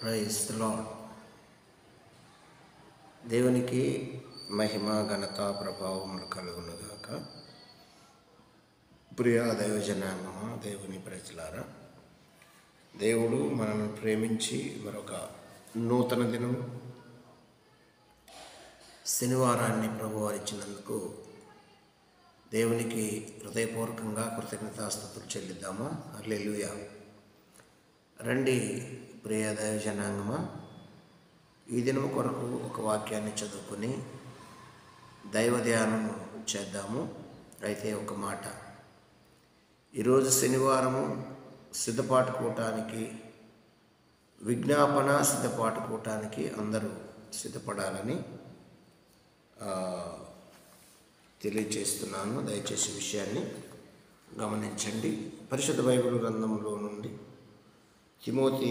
Praise the lord. దేవునికి మహిమ ఘనత ప్రభావములు కలుగునుగాక. ప్రియ దైవజనాంగమా, దేవుని ప్రజలారా, దేవుడు మనల్ని ప్రేమించి మరొక నూతన దినం శనివారాన్ని ప్రభువారిచ్చినందుకు దేవునికి హృదయపూర్వకంగా కృతజ్ఞతాస్తుతులు చెల్లిద్దామా. హల్లెలూయా. రండి ప్రియ దైవజనాంగమా, ఈ దినం కొరకు ఒక వాక్యాన్ని చదువుకుని దైవ ధ్యానం చేద్దాము. అయితే ఒక మాట, ఈరోజు శనివారము సిద్ధపాటుకోవటానికి, విజ్ఞాపన సిద్ధపాటుకోవటానికి అందరూ సిద్ధపడాలని తెలియజేస్తున్నాను. దయచేసి విషయాన్ని గమనించండి. పరిశుద్ధ బైబిల్ గ్రంథంలో నుండి తిమోతి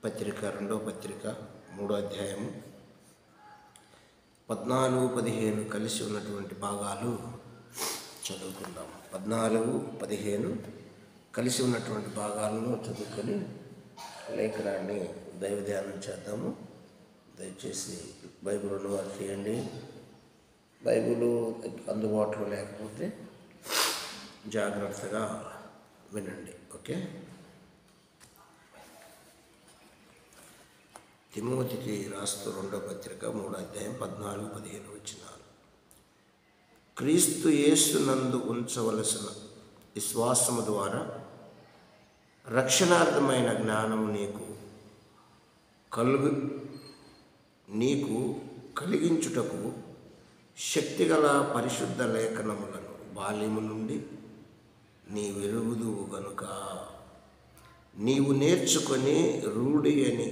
పత్రిక 2వ పత్రిక 3వ అధ్యాయము 14-15 కలిసి ఉన్నటువంటి భాగాలు చదువుకుందాం. 14-15 కలిసి ఉన్నటువంటి భాగాలను చదువుకొని లేఖనాన్ని దైవ ధ్యానం చేద్దాము. దయచేసి బైబిల్ ఉన్నవారు తీయండి. బైబిల్ అందుబాటులో లేకపోతే జాగ్రత్తగా వినండి. ఓకే. తిమోతికి రాస్తూ 2వ పత్రిక 3వ అధ్యాయం 14-15 వచనాలు. క్రీస్తు యేసునందు ఉంచవలసిన విశ్వాసము ద్వారా రక్షణార్థమైన జ్ఞానము నీకు కలిగించుటకు శక్తిగల పరిశుద్ధ లేఖనములను బాల్యము నుండి నీ వెరుగుదువు గనుక నీవు నేర్చుకొని రూఢి అని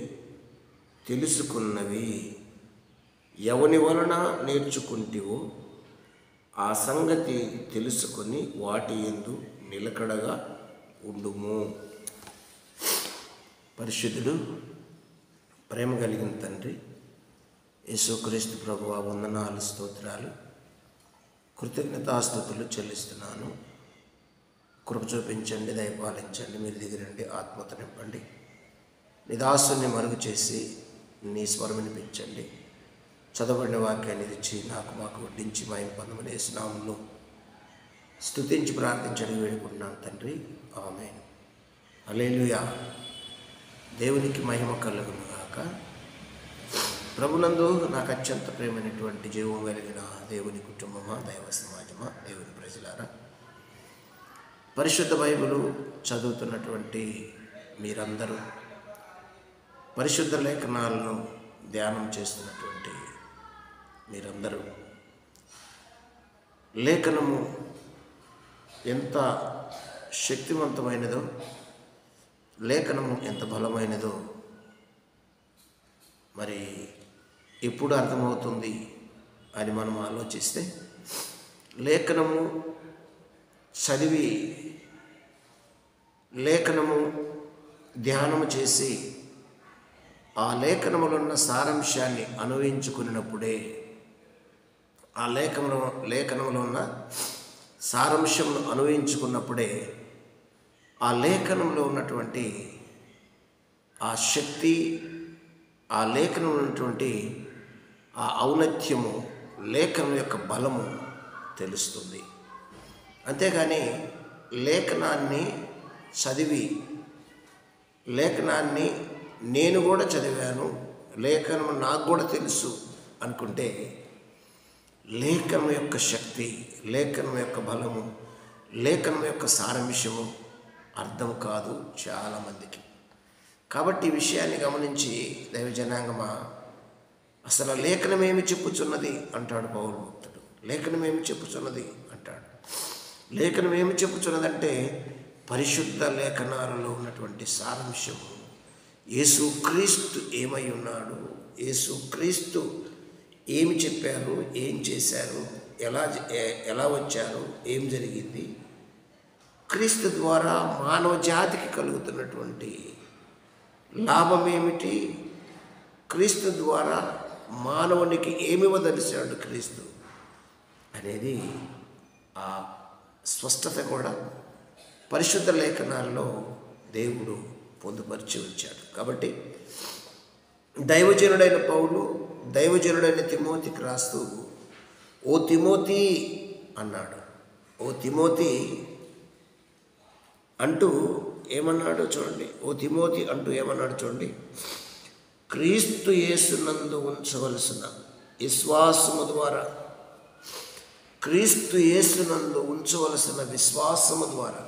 తెలుసుకున్నవి ఎవని వలన నేర్చుకుంటివో ఆ సంగతి తెలుసుకొని వాటి యందు నిలకడగా ఉండుము. పరిశుద్ధుడు, ప్రేమ కలిగిన తండ్రి యేసుక్రీస్తు ప్రభువా, వందనాలు, స్తోత్రాలు, కృతజ్ఞతాస్తుతులు చెల్లిస్తున్నాను. కృప చూపించండి, దయపాలించండి, మీరు దిగిరండి, ఆత్మతో నింపండి, నిదాసుని మరుగు చేసి నీ స్వరం వినిపించండి. చదవబడిన వాక్యాన్ని ఇచ్చి మాకు వడ్డించి మహిమ పొందమని యేసు నామములో స్తుతించి ప్రార్థించడం వేడుకుంటున్నాను తండ్రి. ఆమేన్. హల్లెలూయా. దేవునికి మహిమ కలుగును గాక. ప్రభునందు నాకు అత్యంత ప్రియమైనటువంటి జీవం కలిగిన దేవుని కుటుంబమా, దైవ సమాజమా, దేవుని ప్రజలారా, పరిశుద్ధ బైబిలు చదువుతున్నటువంటి మీరందరూ, పరిశుద్ధ లేఖనాలను ధ్యానం చేస్తున్నటువంటి మీరందరూ, లేఖనము ఎంత శక్తివంతమైనదో, లేఖనము ఎంత బలమైనదో మరి ఎప్పుడు అర్థమవుతుంది అని మనం ఆలోచిస్తే, లేఖనము చదివి లేఖనము ధ్యానము చేసి ఆ లేఖనములో ఉన్న సారాంశాన్ని అనుభవించుకున్నప్పుడే, ఆ లేఖనంలో ఉన్న సారాంశమును అనుభవించుకున్నప్పుడే ఆ లేఖనంలో ఉన్నటువంటి ఆ శక్తి, ఆ లేఖనంలో ఉన్నటువంటి ఆ ఔన్నత్యము, లేఖనం యొక్క బలము తెలుస్తుంది. అంతేగాని లేఖనాన్ని చదివి, లేఖనాన్ని నేను కూడా చదివాను, లేఖనం నాకు కూడా తెలుసు అనుకుంటే లేఖనం యొక్క శక్తి, లేఖనం యొక్క బలము, లేఖనం యొక్క సారాంశము అర్థం కాదు చాలామందికి. కాబట్టి ఈ విషయాన్ని గమనించి దైవజనాంగమా, అసలు లేఖనం ఏమి చెప్పుచున్నది అంటాడు పౌలు భక్తుడు. లేఖనం ఏమి చెప్పుచున్నది అంటాడు. లేఖనం ఏమి చెప్పుచున్నదంటే పరిశుద్ధ లేఖనాలలో ఉన్నటువంటి సారాంశము, యేసుక్రీస్తు ఏమై ఉన్నాడు, యేసుక్రీస్తు ఏమి చెప్పారు, ఏం చేశారు, ఎలా వచ్చారు, ఏం జరిగింది, క్రీస్తు ద్వారా మానవ జాతికి కలుగుతున్నటువంటి లాభం ఏమిటి, క్రీస్తు ద్వారా మానవునికి ఏమి ఇవ్వదలిచాడు క్రీస్తు అనేది ఆ స్పష్టత కూడా పరిశుద్ధ లేఖనాల్లో దేవుడు పొందుపరిచి ఉంచాడు. కాబట్టి దైవజనుడైన పౌలు దైవజనుడైన తిమోతికి రాస్తూ ఓ తిమోతి అన్నాడు. ఓ తిమోతి అంటూ ఏమన్నాడు చూడండి. ఓ తిమోతి అంటూ ఏమన్నాడు చూడండి. క్రీస్తు యేసునందు ఉంచవలసిన విశ్వాసము ద్వారా, క్రీస్తు యేసునందు ఉంచవలసిన విశ్వాసము ద్వారా,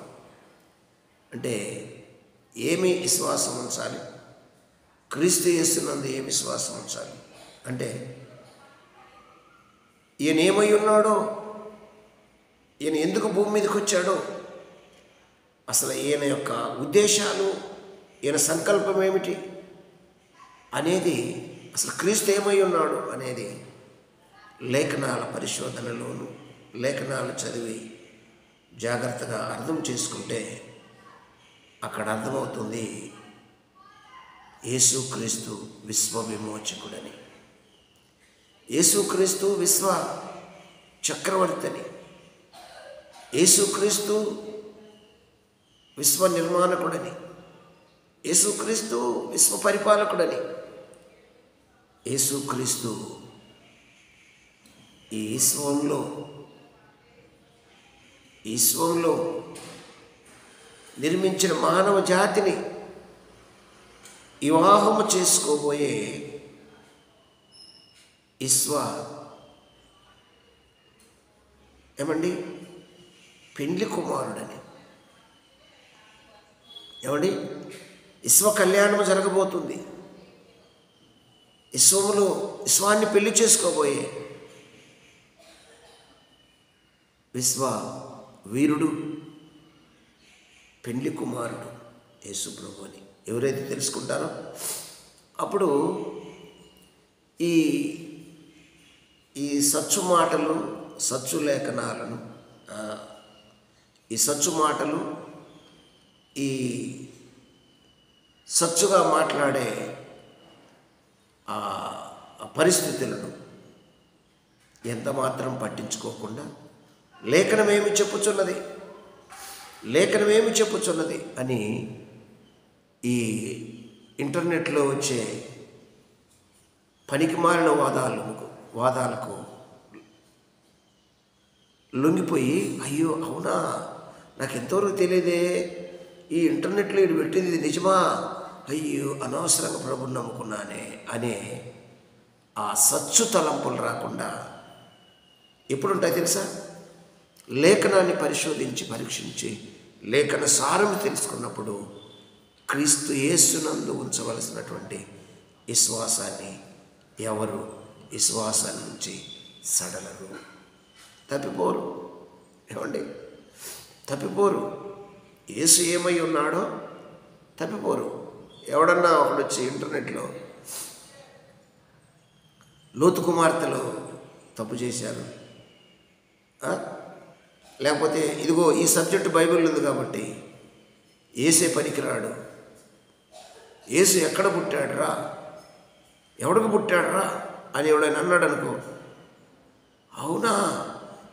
అంటే ఏమి విశ్వాసం ఉంచాలి? క్రీస్తు యేసునందు ఏమి విశ్వాసం ఉంచాలి అంటే ఈయన ఏమై ఉన్నాడో, ఈయన ఎందుకు భూమి మీదకి వచ్చాడో, అసలు ఈయన యొక్క ఉద్దేశాలు, ఈయన సంకల్పం ఏమిటి అనేది, అసలు క్రీస్తు ఏమై ఉన్నాడు అనేది లేఖనాల పరిశోధనలోను లేఖనాలు చదివి జాగ్రత్తగా అర్థం చేసుకుంటే అక్కడ అర్థమవుతుంది యేసుక్రీస్తు విశ్వ విమోచకుడని, యేసుక్రీస్తు విశ్వ చక్రవర్తి అని, యేసుక్రీస్తు విశ్వ నిర్మాణకుడని, యేసుక్రీస్తు విశ్వ పరిపాలకుడని, యేసుక్రీస్తు ఈ విశ్వంలో నిర్మించిన మానవ జాతిని వివాహము చేసుకోబోయే పెండ్లి కుమారుడని, విశ్వ కళ్యాణము జరగబోతుంది. విశ్వాన్ని పెళ్లి చేసుకోబోయే విశ్వ వీరుడు, పెండ్లి కుమారుడు యేసు ప్రభు అని ఎవరైతే తెలుసుకుంటారో అప్పుడు ఈ సచ్చు మాటలు, సచ్చు లేఖనాలను, ఈ సచ్చు మాటలు, ఈ సచ్చుగా మాట్లాడే ఆ పరిస్థితులను ఎంత మాత్రం పట్టించుకోకుండా లేఖనమేమి చెప్పుచున్నది అని ఈ ఇంటర్నెట్లో వచ్చే పనికిమాలిన వాదాలకు లొంగిపోయి, అయ్యో అవునా, నాకు ఎంతవరకు తెలియదే, ఈ ఇంటర్నెట్లో ఇది పెట్టింది నిజమా, అయ్యో అనవసరంగా ప్రభుని నమ్ముకున్నానే అనే ఆ సచ్చు తలంపులు రాకుండా ఎప్పుడుంటాయి తెలుసా? లేఖనాన్ని పరీక్షించి లేఖన సారం తెలుసుకున్నప్పుడు క్రీస్తు యేసునందు ఉంచవలసినటువంటి విశ్వాసాన్ని ఎవరు విశ్వాసాన్ని నుంచి సడలరు, తప్పిపోరు. తప్పిపోరు. యేసు ఏమై ఉన్నాడో తప్పిపోరు. ఎవడన్నా ఒకడొచ్చి ఇంటర్నెట్లో లోతు కుమార్తెలు తప్పు చేశారు, లేకపోతే ఇదిగో ఈ సబ్జెక్టు బైబిల్ ఉంది కాబట్టి యేసే పనికిరాడు, యేసు ఎక్కడ పుట్టాడురా, ఎవడికి పుట్టాడురా అని ఎవడైనా అన్నాడు అనుకో, అవునా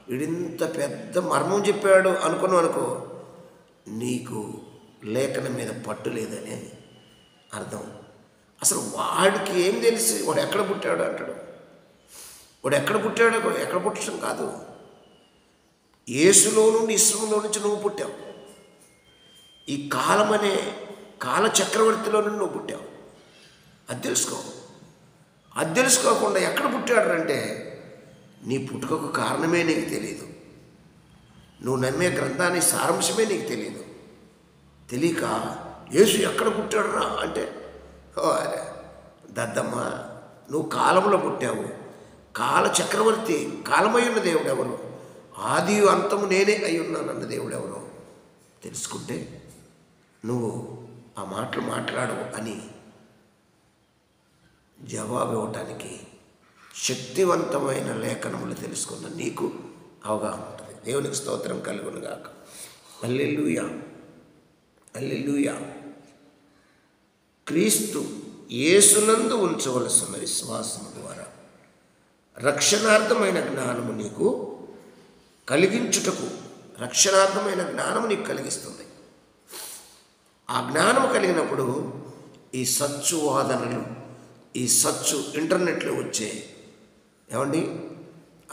వీడింత పెద్ద మర్మం చెప్పాడు అనుకున్నావు అనుకో, నీకు లేఖనం మీద పట్టు లేదని అర్థం. అసలు వాడికి ఏం తెలిసి వాడు ఎక్కడ పుట్టాడు అంటాడు. వాడు ఎక్కడ పుట్టడం కాదు, యేసులో నుండి ఇస్రాయేలులో నుంచి నువ్వు పుట్టావు. ఈ కాలమనే కాల చక్రవర్తిలో నుండి నువ్వు పుట్టావు. అది తెలుసుకోకుండా ఎక్కడ పుట్టాడు అంటే నీ పుట్టుకకు కారణమే నీకు తెలియదు, నువ్వు నమ్మే గ్రంథాన్ని సారాంశమే నీకు తెలియదు. తెలియక యేసు ఎక్కడ పుట్టాడురా అంటే, అరే దద్దమ్మ, నువ్వు కాలంలో పుట్టావు. కాల చక్రవర్తి, కాలమై ఉన్న దేవుడు ఎవరు? ఆది అంతము నేనే అయి ఉన్నానన్న దేవుడు ఎవరు తెలుసుకుంటే నువ్వు ఆ మాటలు మాట్లాడవు అని జవాబు ఇవ్వటానికి శక్తివంతమైన లేఖనములు తెలుసుకున్న నీకు అవగాహన ఉంటుంది. దేవునికి స్తోత్రం కలుగునుగాక. హల్లెలూయా, హల్లెలూయా. క్రీస్తు యేసునందు ఉంచవలసిన విశ్వాసము ద్వారా రక్షణార్థమైన జ్ఞానము నీకు కలిగించుటకు, రక్షణార్థమైన జ్ఞానము నీకు కలిగిస్తుంది. ఆ జ్ఞానం కలిగినప్పుడు ఈ సచ్చు వాదనలు, ఈ సచ్చు ఇంటర్నెట్లో వచ్చే ఏమండి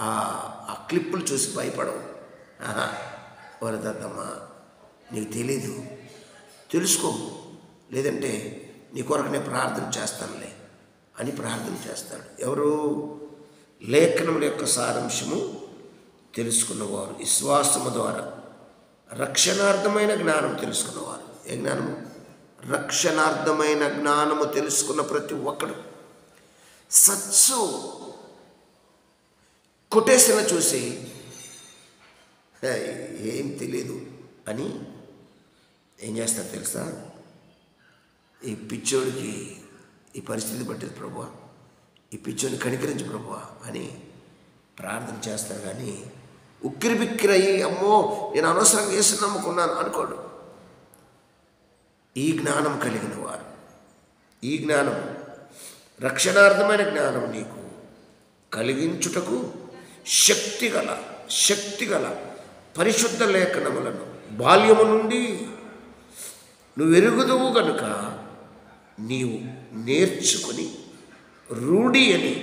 ఆ క్లిప్పులు చూసి భయపడవు. వరదద్దమ్మా నీకు తెలీదు, తెలుసుకో, లేదంటే నీ కొరకు నేను ప్రార్థన చేస్తానులే అని ప్రార్థన చేస్తాడు. ఎవరు? లేఖనముల యొక్క సారాంశము తెలుసుకున్నవారు, విశ్వాసము ద్వారా రక్షణార్థమైన జ్ఞానం తెలుసుకున్నవారు. ఏ జ్ఞానము? రక్షణార్థమైన జ్ఞానము తెలుసుకున్న ప్రతి ఒక్కడు సత్సు కొటేషన్ చూసి ఏం తెలియదు అని ఏం చేస్తారు తెలుసా? ఈ పిచ్చోడికి ఈ పరిస్థితి పట్టింది ప్రభువా, ఈ పిచ్చోడిని కనికరించి ప్రభువా అని ప్రార్థన చేస్తారు. కానీ ఉక్కిరి బిక్కిరయ్యి అమ్మో నేను అనవసరంగా యేసు నమ్ముకున్నాను అనుకోడు. ఈ జ్ఞానం కలిగిన వారు, ఈ జ్ఞానం రక్షణార్థమైన జ్ఞానం నీకు కలిగించుటకు శక్తిగల పరిశుద్ధ లేఖనములను బాల్యము నుండి నువ్వు ఎరుగుదువు గనుక నీవు నేర్చుకొని రూఢి అని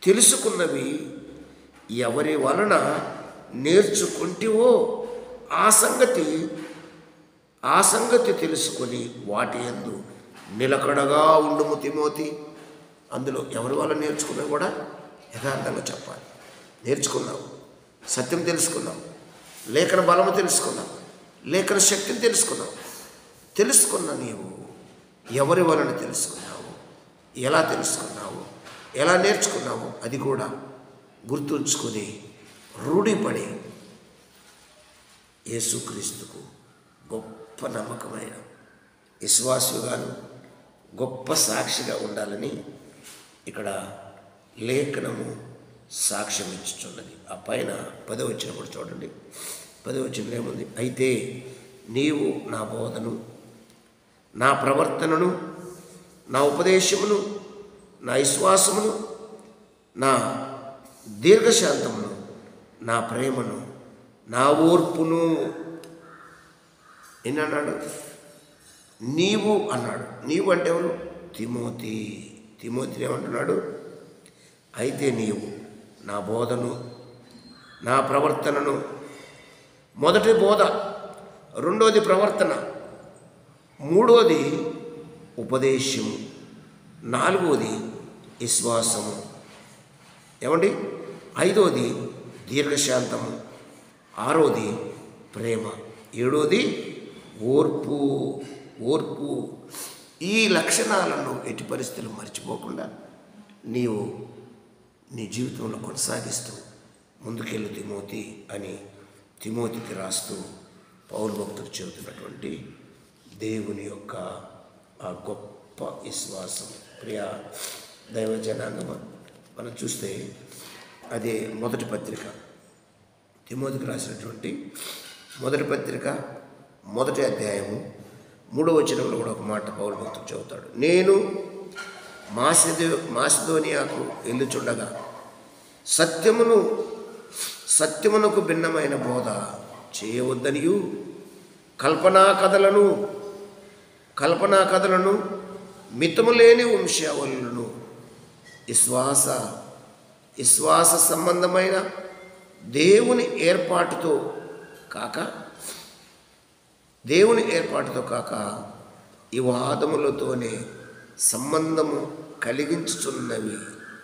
తెలుసుకున్నవి ఎవరి వలన నేర్చుకుంటివో ఆ సంగతి తెలుసుకొని వాటి యందు నిలకడగా ఉండుము తిమోతి. అందులో ఎవరి వల్ల నేర్చుకున్నా కూడా యథార్థంగా చెప్పాలి. నేర్చుకున్నావు, సత్యం తెలుసుకున్నావు, లేఖన బలము తెలుసుకున్నావు, లేఖన శక్తిని తెలుసుకున్న నీవు ఎవరి వలన తెలుసుకున్నావు, ఎలా తెలుసుకున్నావు, ఎలా నేర్చుకున్నావు అది కూడా గుర్తుంచుకొని రూఢిపడి యేసుక్రీస్తుకు గొప్ప నమ్మకమైన విశ్వాసుగాను గొప్ప సాక్షిగా ఉండాలని ఇక్కడ లేఖనము సాక్ష్యం ఇచ్చుచున్నది. ఆ పైన 10వ వచనం కూడా చూడండి. 10వ వచనంలో ఏముంది? అయితే నీవు నా బోధను, నా ప్రవర్తనను, నా ఉపదేశమును, నా విశ్వాసమును, నా దీర్ఘశాంతమును, నా ప్రేమను, నా ఓర్పును ఎన్నన్నాడు? నీవు అన్నాడు. నీవు అంటే ఎవరు? తిమోతిని ఏమంటున్నాడు? అయితే నీవు నా బోధను, నా ప్రవర్తనను, మొదటి బోధ, రెండోది ప్రవర్తన, మూడోది ఉపదేశము, నాలుగోది విశ్వాసము, ఏమండి, ఐదోది దీర్ఘశాంతము, ఆరోది ప్రేమ, ఏడోది ఓర్పు. ఈ లక్షణాలను ఎట్టి పరిస్థితులు మర్చిపోకుండా నీవు నీ జీవితంలో కొనసాగిస్తూ ముందుకెళ్ళు తిమోతి అని తిమోతికి రాస్తూ పౌలు భక్తుడు చెబుతున్నటువంటి దేవుని యొక్క ఆ గొప్ప విశ్వాసం. ప్రియ దైవ జనాంగమా, మనం చూస్తే అదే మొదటి పత్రిక, తిమోతికి రాసినటువంటి మొదటి పత్రిక, మొదటి అధ్యాయము 3వ వచనంలో కూడా ఒక మాట పౌలు భక్తుడు చెబుతాడు. నేను మాసిదోనియాకు వెళ్ళుచుండగా సత్యమునకు భిన్నమైన బోధ చేయవద్దనియు కల్పనా కథలను మితము లేని వంశావళులను విశ్వాస సంబంధమైన దేవుని ఏర్పాటుతో కాక ఈ వాదములతోనే సంబంధము కలిగించుచున్నవి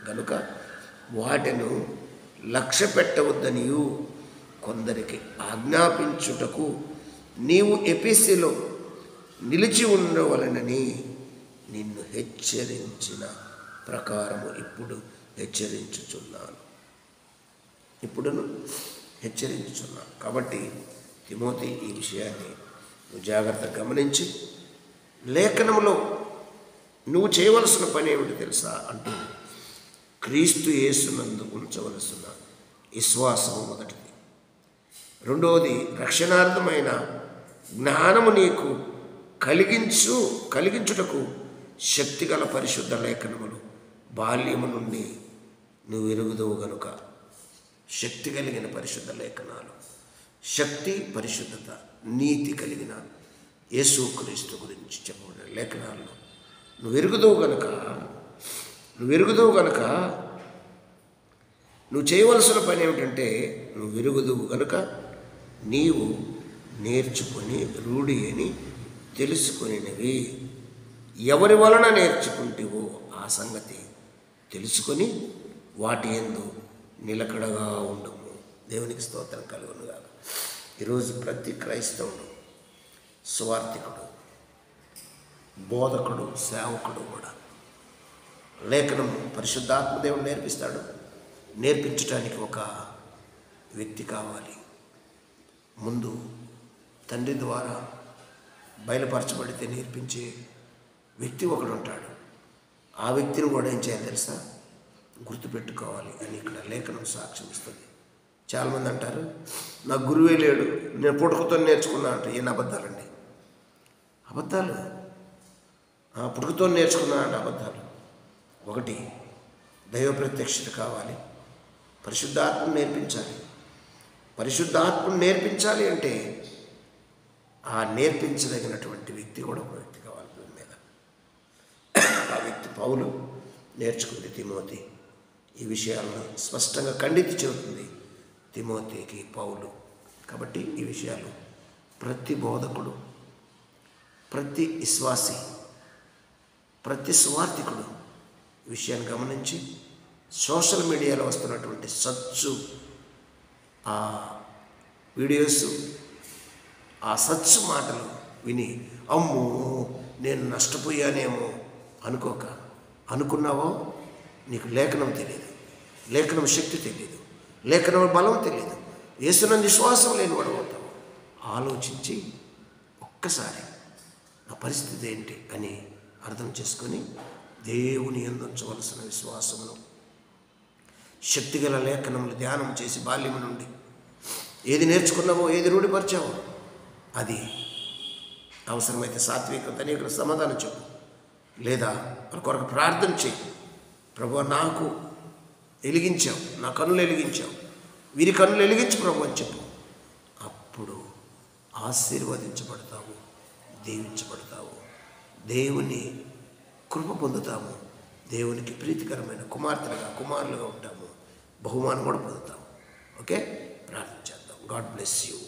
గనుక వాటిను లక్ష్య పెట్టవద్దనియు కొందరికి ఆజ్ఞాపించుటకు నీవు ఎఫెసులో నిలిచి ఉండవలెనని నిన్ను హెచ్చరించిన ప్రకారము ఇప్పుడు హెచ్చరించుచున్నాను. కాబట్టి తిమోతి ఈ విషయాన్ని నువ్వు జాగ్రత్తగా గమనించి లేఖనములో నువ్వు చేయవలసిన పని ఏమిటి తెలుసా అంటూ క్రీస్తు యేసునందు ఉంచవలసిన విశ్వాసము మొదటిది, రెండవది రక్షణార్థమైన జ్ఞానము నీకు కలిగించుటకు శక్తిగల పరిశుద్ధ లేఖనములు బాల్యము నుండి నువ్వు ఎరుగుదువు గనుక. శక్తి కలిగిన పరిశుద్ధ లేఖనాలు, శక్తి, పరిశుద్ధత నీతి కలిగిన యేసుక్రీస్తు గురించి చెప్పబడిన లేఖనాల్లో నువ్వు ఎరుగుదువు గనుక నువ్వు చేయవలసిన పని ఏమిటంటే నువ్వు ఎరుగుదువు గనుక నీవు నేర్చుకొని రూఢి అని తెలుసుకొనినవి. ఎవరి వలన నేర్చుకుంటేవో ఆ సంగతి తెలుసుకొని వాటి యందు నిలకడగా ఉండము. దేవునికి స్తోత్రం కలుగునుగా. ఈరోజు ప్రతి క్రైస్తవుడు, సువార్థికుడు, బోధకుడు, సేవకుడు కూడా లేఖనం పరిశుద్ధాత్మ దేవుడు నేర్పిస్తాడు. నేర్పించడానికి ఒక వ్యక్తి కావాలి. ముందు తండ్రి ద్వారా బయలుపరచబడితే నేర్పించే వ్యక్తి ఒకడు ఉంటాడు. ఆ వ్యక్తిని కూడా ఏం చేయాలి తెలుసా? గుర్తుపెట్టుకోవాలి అని ఇక్కడ లేఖనం సాక్ష్యం ఇస్తుంది. చాలామంది అంటారు, నా గురువే లేడు, నేను పుట్టుకతో నేర్చుకున్నా అంటే ఏం అబద్ధాలండి? అబద్ధాలు. పుట్టుకతో నేర్చుకున్నా అంటే అబద్ధాలు. ఒకటి, దైవ ప్రత్యక్షత కావాలి. పరిశుద్ధాత్మను నేర్పించాలి. పరిశుద్ధాత్మను నేర్పించాలి అంటే ఆ నేర్పించదగినటువంటి వ్యక్తి కూడా ఒక వ్యక్తి కావాలి భూమి మీద. ఆ వ్యక్తి పౌలు నేర్చుకుంది తిమోతి. ఈ విషయాలను స్పష్టంగా ఖండించి చెబుతుంది తిమోతికి పౌలు. కాబట్టి ఈ విషయాలు ప్రతి బోధకుడు, ప్రతి విశ్వాసి, ప్రతి సువార్థికుడు ఈ విషయాన్ని గమనించి సోషల్ మీడియాలో వస్తున్నటువంటి సచ్చు ఆ వీడియోస్, ఆ సచ్చు మాటలు విని అమ్మో నేను నష్టపోయానేమో అనుకోక, అనుకున్నావో నీకు లేఖనం తెలియదు, లేఖనం శక్తి తెలియదు, లేఖనం బలం తెలియదు, యేసునందు విశ్వాసం లేని వాడు అవుతావు. ఆలోచించి ఒక్కసారి నా పరిస్థితి ఏంటి అని అర్థం చేసుకొని దేవుని యందు ఉంచవలసిన విశ్వాసమును, శక్తిగల లేఖనములు ధ్యానం చేసి బాల్యము నుండి ఏది నేర్చుకున్నావో, ఏది రూఢిపరిచావో అది అవసరమైతే సాత్విక తనీకుడు సమాధానం చెప్పు, లేదా వాళ్ళ కొరకు ప్రార్థన చేయి. ప్రభువా నాకు వెలిగించావు, నా కన్నులు వెలిగించావు, వీరి కన్నులు వెలిగించు ప్రభు అని చెప్పు. అప్పుడు ఆశీర్వదించబడతావు, దీవించబడతావు, దేవుని కృప పొందుతాము, దేవునికి ప్రీతికరమైన కుమార్తెలుగా, కుమారులుగా ఉంటాము, బహుమానం కూడా పొందుతాము. ఓకే, ప్రార్థన చేద్దాం. God bless you.